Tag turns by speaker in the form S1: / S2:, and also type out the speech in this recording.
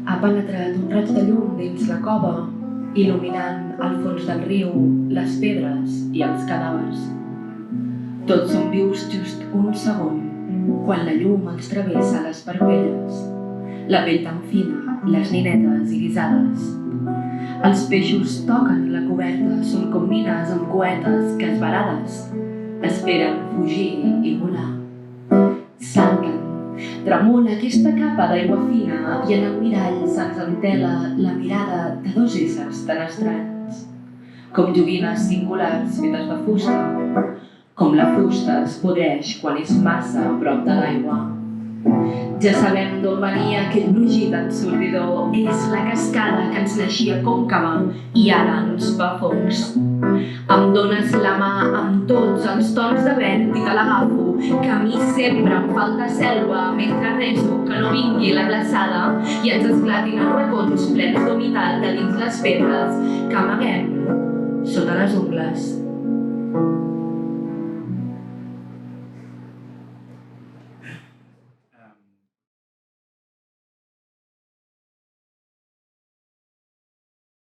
S1: Ha penetrat un raig de llum dins la cova, il·luminant el fons del riu, les pedres i els cadàvers. Tots són vius just un segon, quan la llum els travessa les parpelles. La pell tan fina, les ninetes irisades. Els peixos toquen la coberta, són com mines amb coetes que esverades esperen fugir i volar. Salten, tremola aquesta capa d'aigua fina i en el mirall se'ns entela la mirada de dos éssers tan estranys, com joguines singulars fetes de fusta, com la fusta es podreix quan és massa a prop de l'aigua. Ja sabem d'on venia aquell brugit ensordidor, és la cascada que ens naixia còncava i ara ens fa fongs. Em dones la mà amb tots els tons de vent i te l'agafo, que a mi sempre em falta selva mentre reso que no vingui la glaçada i ens esclatin els racons plens d'humitat de dins les pedres que amaguem sota les ungles.